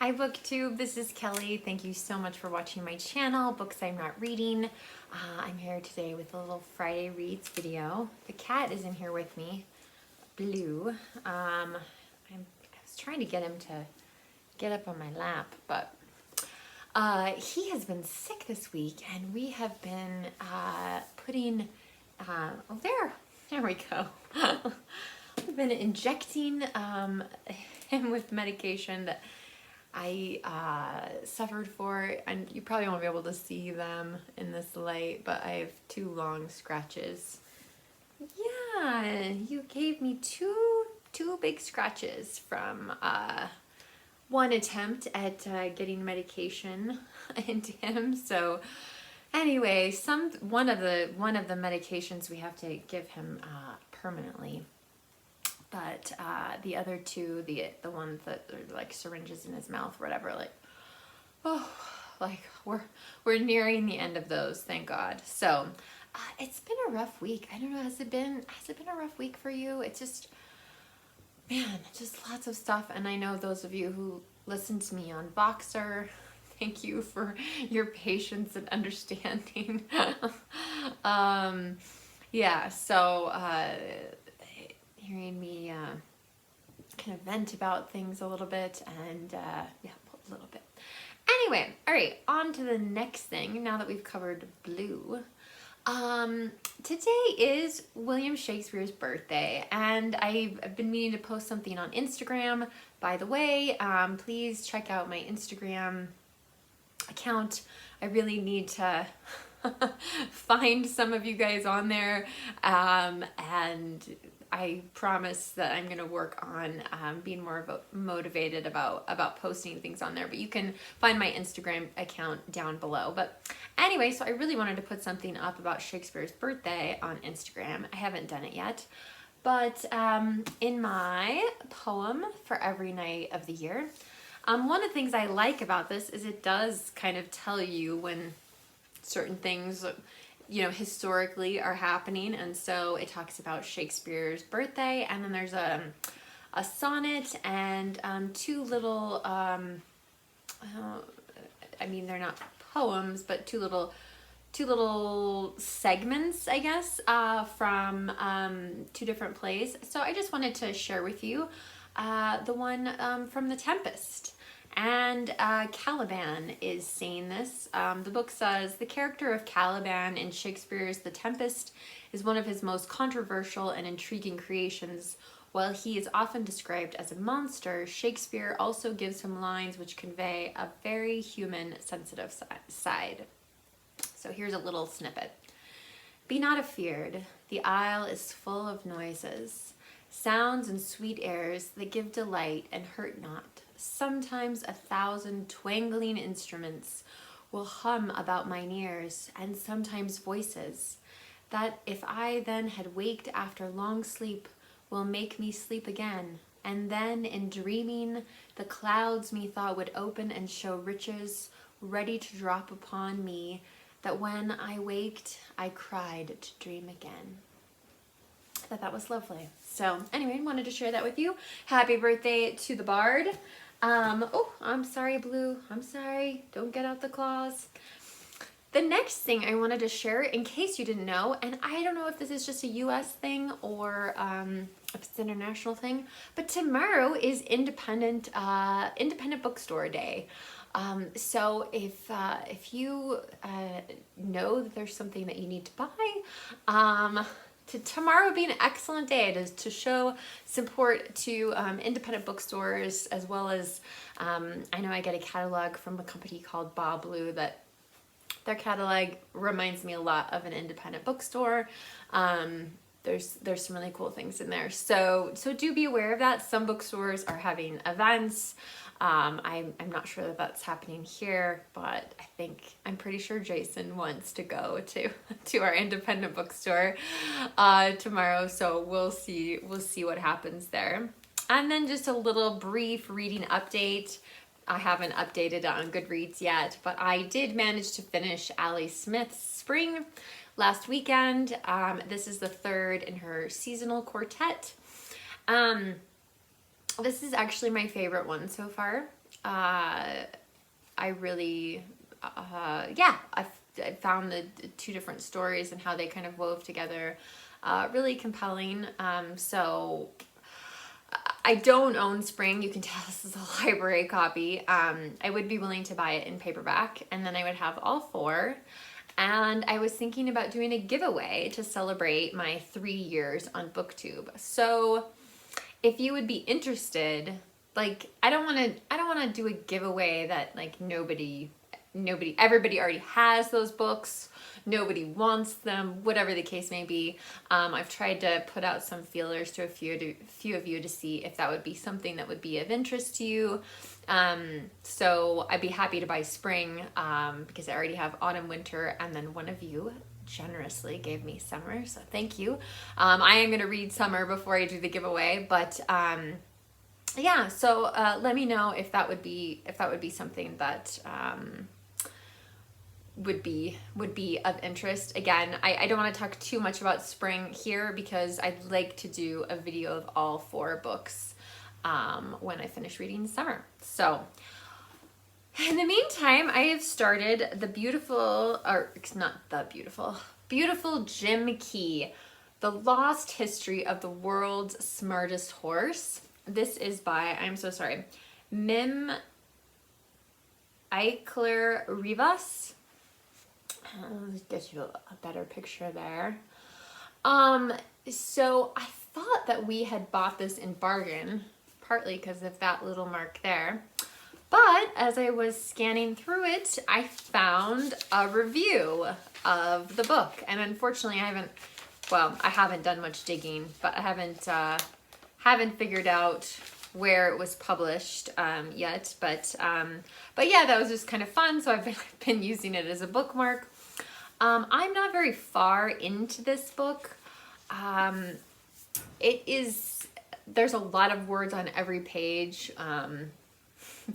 Hi BookTube, this is Kelly. Thank you so much for watching my channel, Books I'm Not Reading. I'm here today with a little Friday Reads video. The cat is in here with me, Blue. I was trying to get him to get up on my lap, but he has been sick this week, and we have been putting, oh there we go. We've been injecting him with medication that I suffered for, and you probably won't be able to see them in this light, but I have two long scratches. Yeah, you gave me two big scratches from one attempt at getting medication into him. So anyway, one of the medications we have to give him permanently. But the other two, the ones that are like syringes in his mouth, or whatever, we're nearing the end of those, thank God. So it's been a rough week. I don't know, has it been a rough week for you? It's just, man, just lots of stuff. And I know those of you who listen to me on Bookstore, thank you for your patience and understanding. Yeah, so hearing me kind of vent about things a little bit, and yeah, a little bit. Anyway, all right, on to the next thing. Now that we've covered Blue, today is William Shakespeare's birthday, and I've been meaning to post something on Instagram. By the way, please check out my Instagram account. I really need to find some of you guys on there, and I promise that I'm going to work on being more motivated about posting things on there. But you can find my Instagram account down below. But anyway, so I really wanted to put something up about Shakespeare's birthday on Instagram. I haven't done it yet. But in my poem for every night of the year, one of the things I like about this is it does kind of tell you when certain things, you know, historically are happening. And so it talks about Shakespeare's birthday, and then there's a sonnet and two little I mean, they're not poems, but two little segments, I guess, from two different plays. So I just wanted to share with you the one from The Tempest. And Caliban is saying this. The book says, the character of Caliban in Shakespeare's The Tempest is one of his most controversial and intriguing creations. While he is often described as a monster, Shakespeare also gives him lines which convey a very human, sensitive side. So here's a little snippet. Be not afeard, the isle is full of noises, sounds and sweet airs that give delight and hurt not. Sometimes 1,000 twangling instruments will hum about mine ears, and sometimes voices, that if I then had waked after long sleep, will make me sleep again. And then in dreaming, the clouds methought would open and show riches ready to drop upon me, that when I waked, I cried to dream again. I thought that was lovely. So anyway, I wanted to share that with you. Happy birthday to the Bard. Oh, I'm sorry, Blue. I'm sorry. Don't get out the claws. The next thing I wanted to share, in case you didn't know, and I don't know if this is just a US thing or if it's an international thing, but tomorrow is Independent Bookstore Day. So if you know that there's something that you need to buy, tomorrow would be an excellent day to show support to independent bookstores, as well as I know I get a catalog from a company called Bob Blue that their catalog reminds me a lot of an independent bookstore. There's some really cool things in there. So do be aware of that. Some bookstores are having events. I'm not sure that that's happening here, but I'm pretty sure Jason wants to go to our independent bookstore tomorrow. So we'll see what happens there. And then just a little brief reading update. I haven't updated on Goodreads yet, but I did manage to finish Allie Smith's Spring last weekend. This is the third in her seasonal quartet. This is actually my favorite one so far. I really, yeah, I found the two different stories and how they kind of wove together really compelling. So I don't own Spring. You can tell this is a library copy. I would be willing to buy it in paperback, and then I would have all four. And I was thinking about doing a giveaway to celebrate my 3 years on BookTube. So if you would be interested, like, I don't want to do a giveaway that like everybody already has those books, nobody wants them, whatever the case may be. I've tried to put out some feelers to a few of you to see if that would be something that would be of interest to you. So I'd be happy to buy Spring because I already have Autumn, Winter, and then one of you generously gave me Summer, so thank you. I am going to read Summer before I do the giveaway, but yeah, so let me know if that would be something that would be of interest. Again, I don't want to talk too much about Spring here because I'd like to do a video of all four books when I finish reading Summer. So in the meantime, I have started the beautiful Jim Key, The Lost History of the World's Smartest Horse. This is by, I'm so sorry, Mim Eichler Rivas. Let's get you a better picture there. So I thought that we had bought this in bargain, partly because of that little mark there. But as I was scanning through it, I found a review of the book. And unfortunately, I haven't done much digging, but I haven't figured out where it was published yet. But yeah, that was just kind of fun. So I've been using it as a bookmark. I'm not very far into this book. There's a lot of words on every page.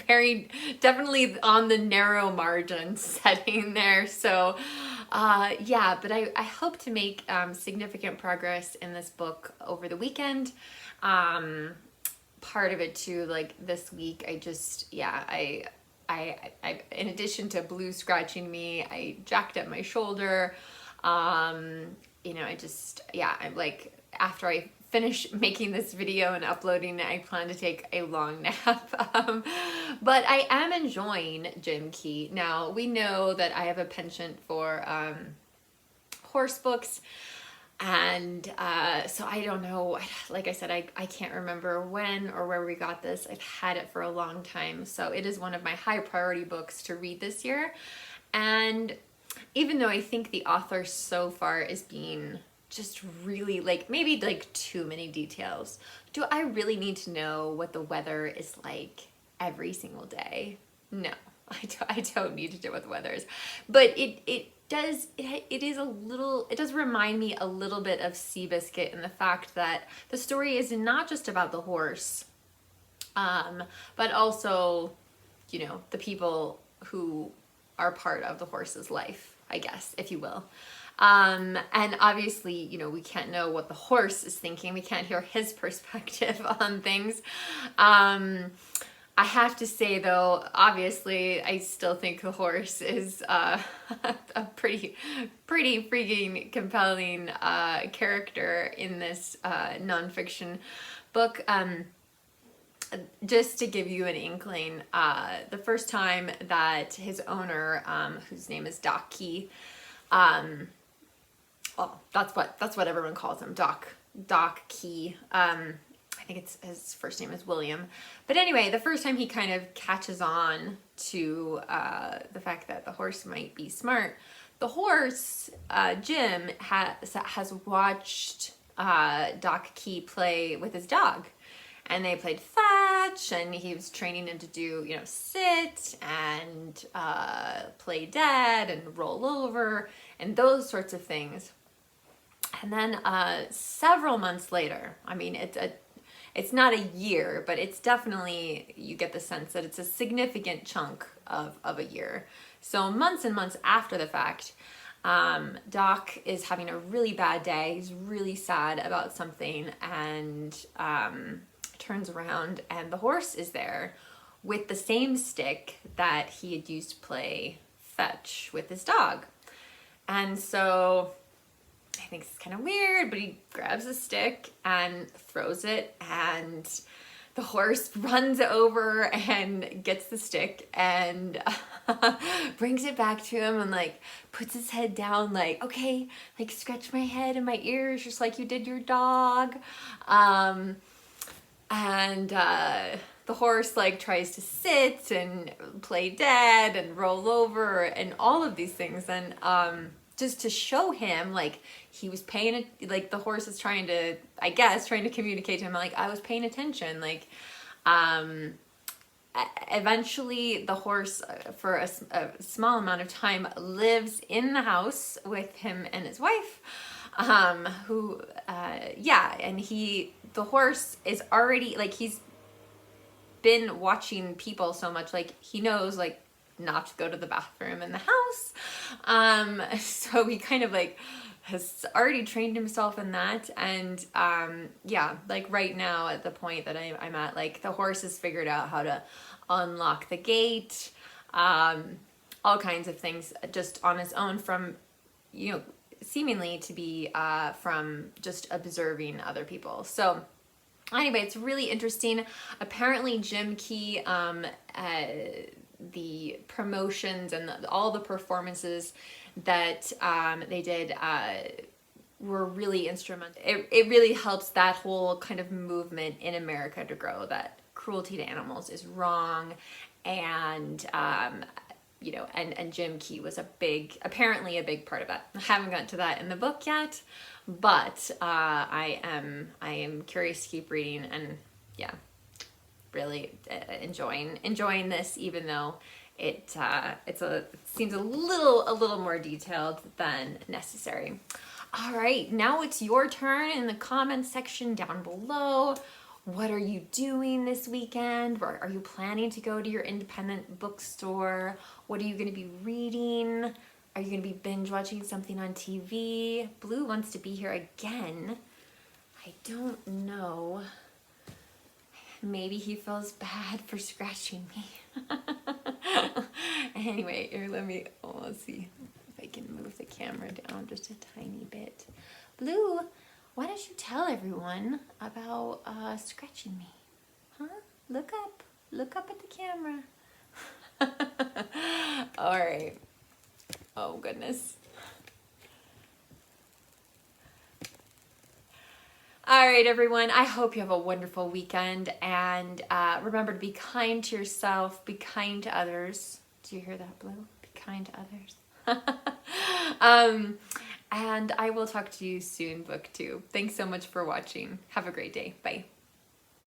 Very definitely on the narrow margin setting there. So yeah, but I hope to make significant progress in this book over the weekend. Part of it too, like this week, I in addition to blue scratching me, I jacked up my shoulder. I'm like, after I finish making this video and uploading it, I plan to take a long nap. But I am enjoying Jim Key. Now, we know that I have a penchant for horse books. And so I don't know, like I said, I can't remember when or where we got this. I've had it for a long time. So it is one of my high priority books to read this year. And even though I think the author so far is being just really maybe too many details, do I really need to know what the weather is like every single day? No, I don't need to know what the weather is. But it does remind me a little bit of Seabiscuit in the fact that the story is not just about the horse, but also, the people who are part of the horse's life, I guess, if you will. And obviously, we can't know what the horse is thinking. We can't hear his perspective on things. I have to say, though, obviously, I still think the horse is a pretty freaking compelling character in this nonfiction book. Just to give you an inkling, the first time that his owner, whose name is Doc Key, well, that's what everyone calls him, Doc Key. I think his first name is William. But anyway, the first time he kind of catches on to the fact that the horse might be smart, the horse, Jim, has watched Doc Key play with his dog. And they played fetch, and he was training him to do, sit and play dead and roll over and those sorts of things. And then several months later, I mean, it's not a year, but it's definitely, you get the sense that it's a significant chunk of a year. So months and months after the fact, Doc is having a really bad day. He's really sad about something, and turns around and the horse is there with the same stick that he had used to play fetch with his dog. And so I think it's kind of weird, but he grabs a stick and throws it, and the horse runs over and gets the stick and brings it back to him and like puts his head down like, okay, like scratch my head and my ears just like you did your dog. The horse like tries to sit and play dead and roll over and all of these things. And just to show him like he was paying it, like the horse is trying to, I guess, trying to communicate to him like I was paying attention. Like eventually the horse for a small amount of time lives in the house with him and his wife, and the horse is already like, he's been watching people so much, like he knows like not to go to the bathroom in the house. So he kind of like has already trained himself in that. And like right now at the point that I'm at, like the horse has figured out how to unlock the gate, all kinds of things just on his own from, seemingly to be from just observing other people. So anyway, it's really interesting. Apparently Jim Key, the promotions and all the performances that they did were really instrumental. It really helps that whole kind of movement in America to grow, that cruelty to animals is wrong. And and Jim Key was apparently a big part of that. I haven't gotten to that in the book yet, but I am curious to keep reading, and really enjoying this, even though it seems a little more detailed than necessary. All right, now it's your turn in the comments section down below. What are you doing this weekend? Are you planning to go to your independent bookstore? What are you going to be reading? Are you going to be binge watching something on TV? Blue wants to be here again. I don't know. Maybe he feels bad for scratching me. Anyway, here, let's see if I can move the camera down just a tiny bit. Blue, why don't you tell everyone about scratching me? Huh? Look up at the camera. All right. Oh, goodness. All right, everyone. I hope you have a wonderful weekend, and remember to be kind to yourself, be kind to others. Do you hear that, Blue? Be kind to others. And I will talk to you soon, Book 2. Thanks so much for watching. Have a great day. Bye.